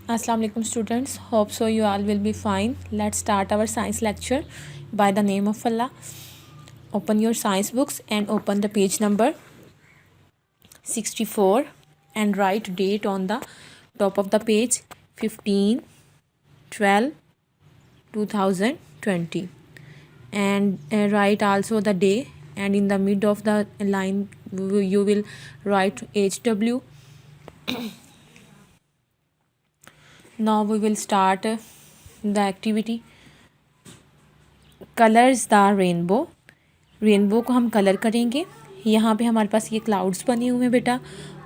Assalamu alaikum students, hope so you all will be fine. Let's start our science lecture by the name of Allah. Open your science books and open the page number 64 and write date on the top of the page 15/12/2020 and write also the day, and in the mid of the line you will write HW. Now we will start the activity. Colours the rainbow. Rainbow को हम colour करेंगे। यहाँ पे हमारे पास ये clouds बने हुए हैं बेटा,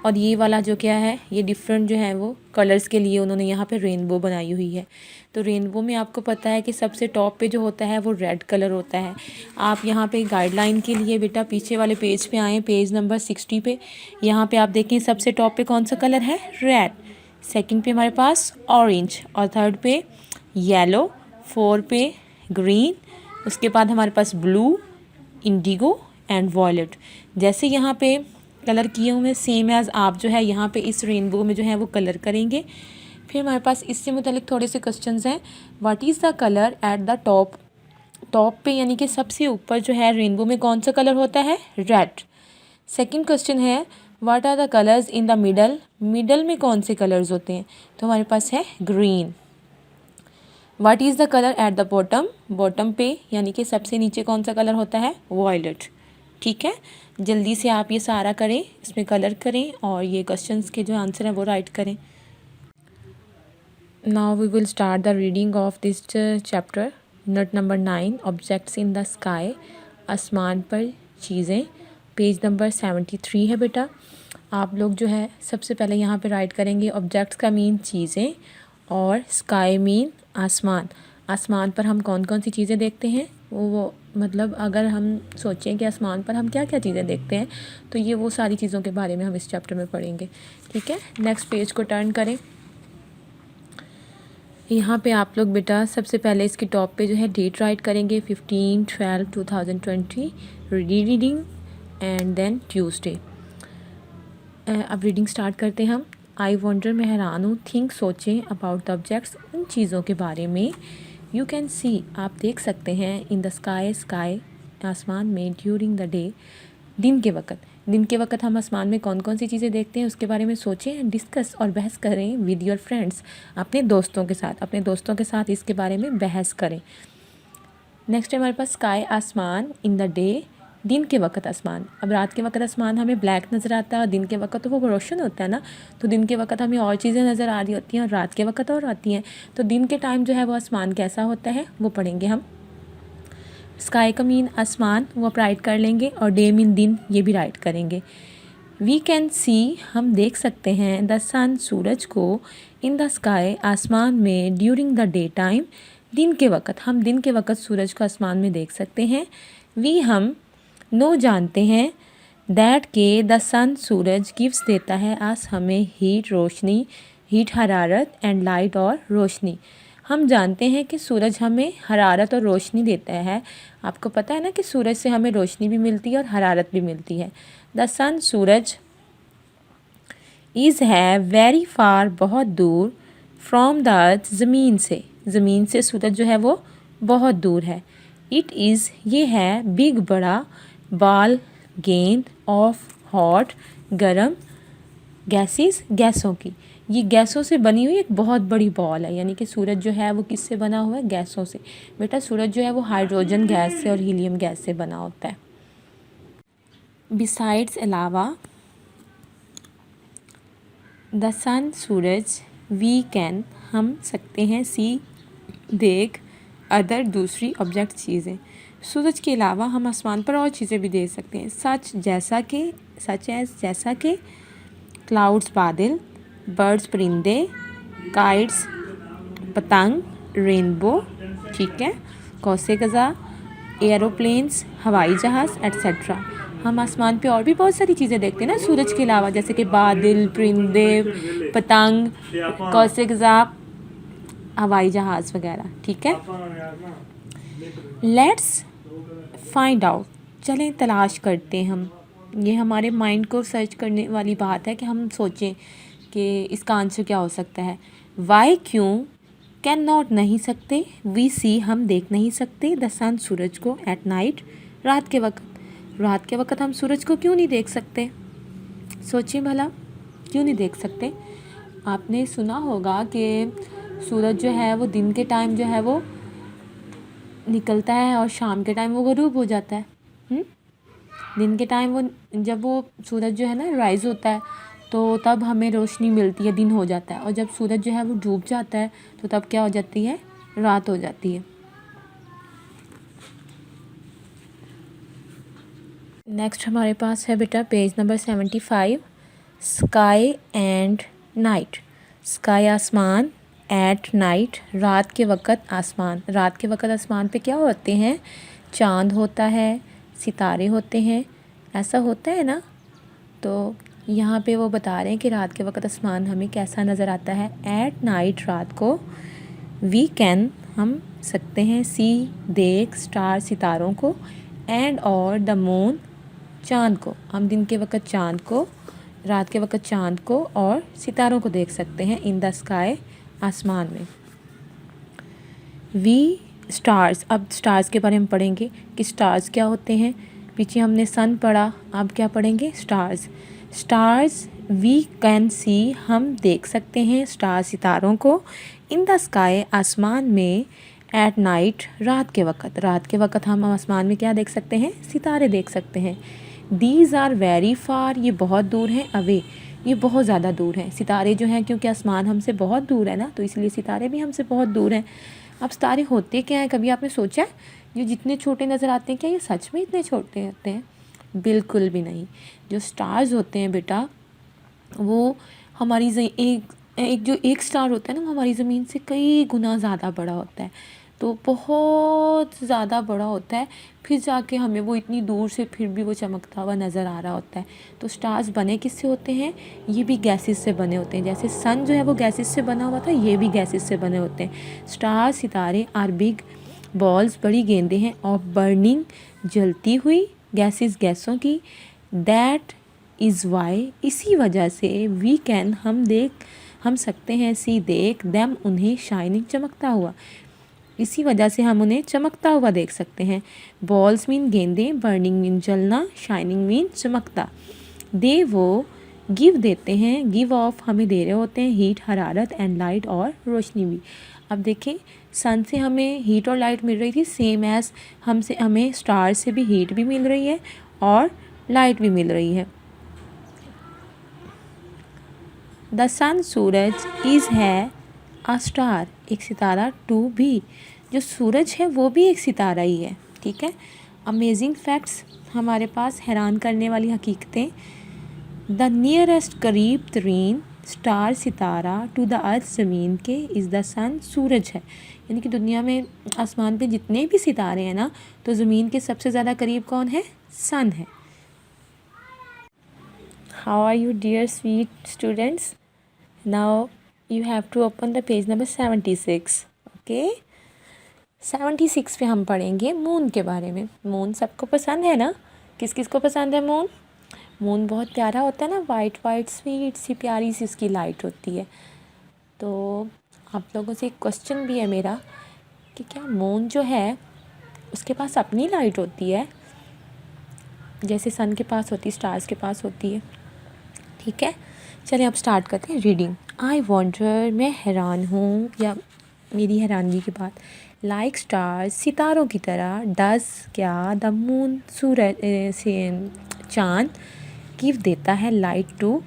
और ये वाला जो क्या है, ये डिफरेंट जो है वो कलर्स के लिए उन्होंने यहाँ पे रेनबो बनाई हुई है। तो रेनबो में आपको पता है कि सबसे टॉप पे जो होता है वो रेड कलर होता है। आप यहाँ पे गाइडलाइन के लिए बेटा पीछे वाले पेज पे आएँ, पेज नंबर 60 पे। यहाँ पे आप देखें सबसे टॉप पे कौन सा कलर है, रेड। सेकंड पे हमारे पास ऑरेंज, और थर्ड पे येलो, 4 पे ग्रीन, उसके बाद हमारे पास ब्लू, इंडिगो एंड वॉयलेट। जैसे यहाँ पे कलर किए हुए सेम एज़ आप जो है यहाँ पे इस रेनबो में जो है वो कलर करेंगे। फिर हमारे पास इससे मुतालिक थोड़े से क्वेश्चंस हैं। What is the colour at the top. Top पे यानी कि सबसे ऊपर जो है रेनबो में कौन सा कलर होता है, रेड। सेकंड क्वेश्चन है what are the colours in the middle. Middle में कौन से कलर्स होते हैं, तो हमारे पास है green. What is the colour at the bottom. Bottom पे यानी कि सबसे नीचे कौन सा कलर होता है, वॉयलेट। ठीक है, जल्दी से आप ये सारा करें, इसमें कलर करें और ये क्वेश्चंस के जो आंसर हैं वो राइट करें। Now we will start the reading of this chapter. Unit number 9, objects in the sky, आसमान पर चीज़ें। पेज नंबर 73 है बेटा। आप लोग जो है सबसे पहले यहाँ पे राइट करेंगे ऑब्जेक्ट्स का मीन चीज़ें, और स्काई मीन आसमान। आसमान पर हम कौन कौन सी चीज़ें देखते हैं, वो मतलब अगर हम सोचें कि आसमान पर हम क्या क्या चीज़ें देखते हैं, तो ये वो सारी चीज़ों के बारे में हम इस चैप्टर में पढ़ेंगे। ठीक है, नेक्स्ट पेज को टर्न करें। यहाँ पे आप लोग बेटा सबसे पहले इसके टॉप पे जो है डेट राइट करेंगे, 15/12/2020 रीडिंग एंड देन ट्यूसडे। अब रीडिंग स्टार्ट करते हैं हम। आई वॉन्डर, मैं हैरान हूँ। थिंक, सोचें। अबाउट द ऑब्जेक्ट्स, उन चीज़ों के बारे में। यू कैन सी, आप देख सकते हैं। इन द स्काई, स्काई आसमान में। ड्यूरिंग द डे, दिन के वक्त। दिन के वक्त हम आसमान में कौन कौन सी चीज़ें देखते हैं उसके बारे में सोचें, डिस्कस और बहस करें विद योर फ्रेंड्स, अपने दोस्तों के साथ। अपने दोस्तों के साथ इसके बारे में बहस करें। नेक्स्ट है हमारे पास स्काई, आसमान। इन द डे, दिन के वक्त आसमान। अब रात के वक्त आसमान हमें ब्लैक नज़र आता है, और दिन के वक्त तो वो रोशन होता है ना, तो दिन के वक्त हमें और चीज़ें नज़र आ रही होती हैं और रात के वक्त और आती हैं। तो दिन के टाइम जो है वो आसमान कैसा होता है वो पढ़ेंगे हम। स्काई का मीन आसमान, वो आप राइट कर लेंगे, और डे मीन दिन, ये भी राइट करेंगे। वी कैन सी, हम देख सकते हैं। द सन, सूरज को। इन द स्काई, आसमान में। ड्यूरिंग द डे टाइम, दिन के वक्त। हम दिन के वक्त सूरज को आसमान में देख सकते हैं। वी, हम। नो, जानते हैं। दैट, के। The sun, Suraj. गिव्स, देता है। आस, हमें। हीट, रोशनी। हीट, हरारत। एंड लाइट, और रोशनी। हम जानते हैं कि सूरज हमें हरारत और रोशनी देता है। आपको पता है ना कि सूरज से हमें रोशनी भी मिलती है और हरारत भी मिलती है। द सन, सूरज। इज़, है। वेरी फार, बहुत दूर। फ्रॉम द अर्थ, ज़मीन से। ज़मीन से सूरज जो है वो बहुत दूर है। इट इज़, ये है। बिग, बड़ा। बाल, गेंद। ऑफ, हॉट, गरम। गैसेस, गैसों की। ये गैसों से बनी हुई एक बहुत बड़ी बॉल है, यानी कि सूरज जो है वो किससे बना हुआ है, गैसों से। बेटा सूरज जो है वो हाइड्रोजन गैस से और हीलियम गैस से बना होता है। बिसाइड्स, अलावा। द सन, सूरज। वी कैन, हम सकते हैं। सी, देख। अदर, दूसरी। ऑब्जेक्ट, चीज़ें। सूरज के अलावा हम आसमान पर और चीज़ें भी देख सकते हैं। सच, जैसा कि। सच एज, जैसा कि। क्लाउड्स, बादल। बर्ड्स, परिंदे। काइट्स, पतंग। रेनबो, ठीक है। कौसे कज़ा, एरोप्लेन्स, हवाई जहाज़, एट्सेट्रा। हम आसमान पे और भी बहुत सारी चीज़ें देखते हैं ना सूरज के अलावा, जैसे कि बादल, परिंदे, पतंग, कौसे कज़ा, हवाई जहाज़ वगैरह। ठीक है, लेट्स फाइंड आउट, चलें तलाश करते हैं हम। ये हमारे माइंड को सर्च करने वाली बात है कि हम सोचें कि इसका आंसर क्या हो सकता है। वाई क्यों, कैन नॉट नहीं सकते, वी सी हम देख नहीं सकते, द सन सूरज को, एट नाइट रात के वक्त, रात के वक्त हम सूरज को क्यों नहीं देख सकते। सोचिए भला क्यों नहीं देख सकते। आपने सुना होगा कि सूरज जो है वो दिन के टाइम जो है वो निकलता है और शाम के टाइम वो ग़रूब हो जाता है। दिन के टाइम वो जब वो सूरज जो है ना राइज़ होता है तो तब हमें रोशनी मिलती है, दिन हो जाता है, और जब सूरज जो है वो डूब जाता है तो तब क्या हो जाती है, रात हो जाती है। नेक्स्ट हमारे पास है बेटा page number 75, sky and night. Sky आसमान, एट नाइट रात के वक़्त आसमान। रात के वक़्त आसमान पे क्या होते हैं, चाँद होता है, सितारे होते हैं, ऐसा होता है ना। तो यहाँ पे वो बता रहे हैं कि रात के वक़्त आसमान हमें कैसा नज़र आता है। एट नाइट रात को, वी कैन हम सकते हैं, सी देख, स्टार सितारों को, एंड और द मून चाँद को। हम दिन के वक़्त चाँद को, रात के वक़्त चाँद को और सितारों को देख सकते हैं इन द स्काई आसमान में। वी स्टार्स, अब स्टार्स के बारे में पढ़ेंगे कि स्टार्स क्या होते हैं। पीछे हमने सन पढ़ा, अब क्या पढ़ेंगे, stars. Stars we can see हम देख सकते हैं स्टार सितारों को, इन द स्काई आसमान में, एट नाइट रात के वक़्त। रात के वक़्त हम आसमान में क्या देख सकते हैं, सितारे देख सकते हैं। दीज आर वेरी फार, ये बहुत दूर हैं, अवे ये बहुत ज़्यादा दूर हैं। सितारे जो हैं, क्योंकि आसमान हमसे बहुत दूर है ना, तो इसलिए सितारे भी हमसे बहुत दूर हैं। अब सितारे होते क्या हैं, कभी आपने सोचा है जो जितने छोटे नज़र आते हैं क्या ये सच में इतने छोटे होते हैं? बिल्कुल भी नहीं। जो स्टार्स होते हैं बेटा वो हमारी एक स्टार होता है ना, वो हमारी ज़मीन से कई गुना ज़्यादा बड़ा होता है, तो बहुत ज़्यादा बड़ा होता है, फिर जाके हमें वो इतनी दूर से फिर भी वो चमकता हुआ नज़र आ रहा होता है। तो स्टार्स बने किससे होते हैं, ये भी गैसेस से बने होते हैं। जैसे सन जो है वो गैसेस से बना हुआ था, ये भी गैसेस से बने होते हैं। स्टार सितारे आर बिग बॉल्स, बड़ी गेंदें हैं, ऑफ बर्निंग जलती हुई गैसेस, गैसों की। दैट इज़ वाई, इसी वजह से, वी कैन हम सकते हैं, सी देख, देम उन्हें, शाइनिंग चमकता हुआ, इसी वजह से हम उन्हें चमकता हुआ देख सकते हैं। बॉल्स मीन गेंदें, बर्निंग मीन जलना, शाइनिंग मीन चमकता। दे वो गिव देते हैं, गिव ऑफ हमें दे रहे होते हैं, हीट हरारत, एंड लाइट और रोशनी भी। अब देखें सन से हमें हीट और लाइट मिल रही थी, सेम एज़ हमें स्टार से भी हीट भी मिल रही है और लाइट भी मिल रही है। द सन सूरज इज़ है अ स्टार, एक सितारा, टू भी, जो सूरज है वो भी एक सितारा ही है, ठीक है। अमेजिंग फैक्ट्स हमारे पास, हैरान करने वाली हकीकतें। द नियरेस्ट करीब तरीन स्टार सितारा टू द अर्थ ज़मीन के इज़ द सन, सूरज है। यानी कि दुनिया में आसमान पे जितने भी सितारे हैं ना, तो ज़मीन के सबसे ज़्यादा करीब कौन है, सन है। How are you dear sweet students? Now you have to open the page number 76. Okay 76 पे हम पढ़ेंगे मून के बारे में। मून सबको पसंद है ना, किस किस को पसंद है मून? मून बहुत प्यारा होता है ना, वाइट वाइट स्वीट सी प्यारी सी उसकी लाइट होती है। तो आप लोगों से एक क्वेश्चन भी है मेरा कि क्या मून जो है उसके पास अपनी लाइट होती है, जैसे सन के पास होती, स्टार्स के पास होती है? ठीक है, चलिए अब स्टार्ट करते हैं रीडिंग। आई वॉन्डर, मैं हैरान हूँ या मेरी हैरानगी की बात। लाइक स्टार्स, सितारों की तरह। डज क्या, द मून सूरज से चाँद, गिव देता है, लाइट टू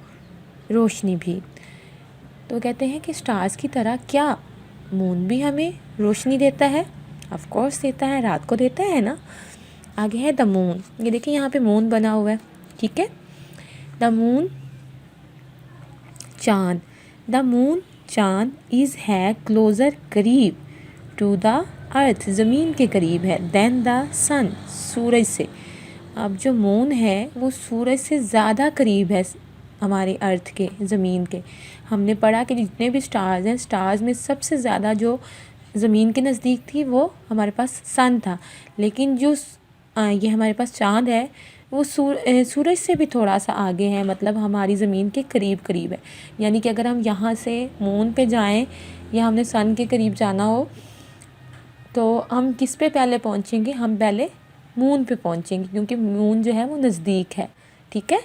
रोशनी भी। तो कहते हैं कि स्टार्स की तरह क्या मून भी हमें रोशनी देता है? ऑफ कोर्स देता है, रात को देता है ना। आगे है द मून, ये देखिए यहाँ पे मून बना हुआ है, ठीक है। द मून चाँद, द मून चाँद इज़ है क्लोज़र करीब, टू द अर्थ ज़मीन के करीब है, देन द सन सूरज से। अब जो मून है वो सूरज से ज़्यादा करीब है हमारे अर्थ के, ज़मीन के। हमने पढ़ा कि जितने भी स्टार्स हैं, स्टार्स में सबसे ज़्यादा जो ज़मीन के नज़दीक थी वो हमारे पास सन था, लेकिन जो ये हमारे पास चाँद है वो सूरज से भी थोड़ा सा आगे है, मतलब हमारी ज़मीन के करीब करीब है। यानी कि अगर हम यहाँ से मून पे जाएं या हमने सन के करीब जाना हो तो हम किस पे पहले पहुँचेंगे? हम पहले मून पे पहुँचेंगे, क्योंकि मून जो है वो नज़दीक है। ठीक है।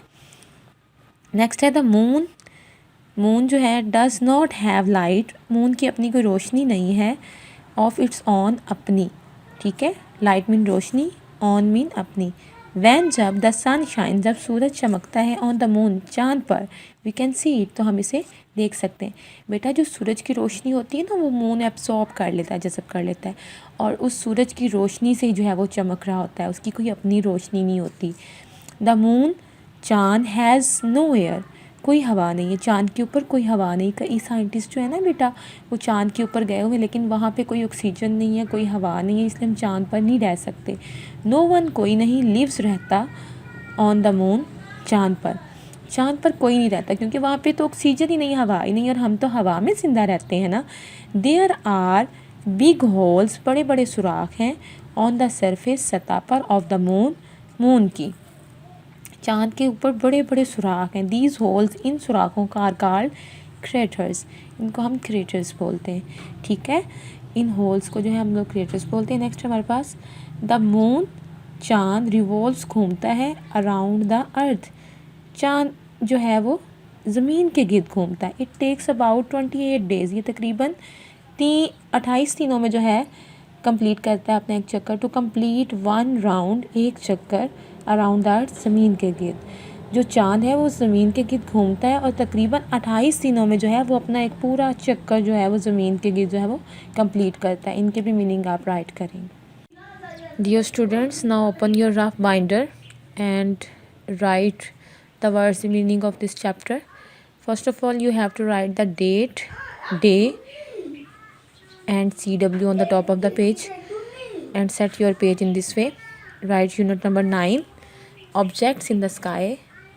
नेक्स्ट है द मून। मून जो है does not have light, moon की अपनी कोई रोशनी नहीं है। ऑफ इट्स ऑन, अपनी। ठीक है। Light mean Roshni, on mean अपनी। वैन जब द सन शाइन, जब सूरज चमकता है, ऑन द मून चाँद पर, वी कैन सी इट, तो हम इसे देख सकते हैं। बेटा जो सूरज की रोशनी होती है ना वो मून एब्सॉर्ब कर लेता है, जज़ब कर लेता है, और उस सूरज की रोशनी से जो है वो चमक रहा होता है, उसकी कोई अपनी रोशनी नहीं होती। द मून, चाँद, हैज़ नो एयर, कोई हवा नहीं है। चाँद के ऊपर कोई हवा नहीं। कई साइंटिस्ट जो है ना बेटा वो चाँद के ऊपर गए हुए हैं, लेकिन वहाँ पे कोई ऑक्सीजन नहीं है, कोई हवा नहीं है, इसलिए हम चाँद पर नहीं रह सकते। नो वन, कोई नहीं, लिव्स, रहता, ऑन द मून, चाँद पर। चाँद पर कोई नहीं रहता क्योंकि वहाँ पे तो ऑक्सीजन ही नहीं, हवा ही नहीं, और हम तो हवा में ज़िंदा रहते हैं ना। देयर आर बिग होल्स, बड़े बड़े सुराख हैं, ऑन द सरफेस, सतह पर, ऑफ द मून, मून की। चाँद के ऊपर बड़े बड़े सुराख हैं। दीज होल्स, इन सुराखों का, आर कॉल्ड क्रेटर्स, इनको हम क्रेटर्स बोलते हैं। ठीक है। इन होल्स को जो है हम लोग क्रेटर्स बोलते हैं। नेक्स्ट हमारे पास द मून, चाँद, रिवॉल्व्स, घूमता है, अराउंड द अर्थ, चाँद जो है वो ज़मीन के गिर्द घूमता है। इट टेक्स अबाउट 28 डेज़, ये तकरीबन 28 दिनों में जो है कंप्लीट करता है अपना एक चक्कर। टू कंप्लीट वन राउंड, एक चक्कर, अराउंड द अर्थ, ज़मीन के गिर्द। जो चाँद है वो ज़मीन के गिर्द घूमता है और तकरीबन 28 दिनों में जो है वो अपना एक पूरा चक्कर जो है वो ज़मीन के गिर्द जो है वो कंप्लीट करता है। इनके भी मीनिंग आप राइट करेंगे। Dear students, now open your rough binder and write the words meaning of this chapter. First of all, you have to write the date, day, and CW on the top of the page and set your page in this way. Write unit number 9, objects in the sky,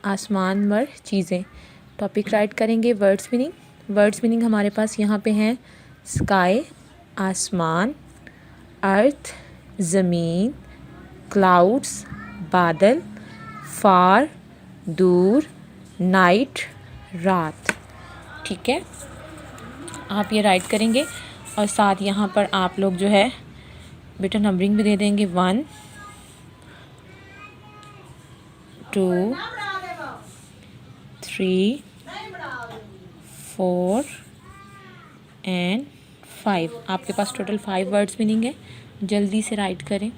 आसमान पर चीज़ें। Topic right करेंगे words meaning. Words meaning हमारे पास यहाँ पे हैं sky, आसमान, अर्थ, ज़मीन, क्लाउड्स, बादल, फार, दूर, नाइट, रात। ठीक है। आप ये राइट करेंगे और साथ यहाँ पर आप लोग जो है बेटा नंबरिंग भी दे देंगे 1, 2, 3, 4 एंड 5। आपके पास टोटल 5 वर्ड्स मीनिंग है। जल्दी से राइट करें।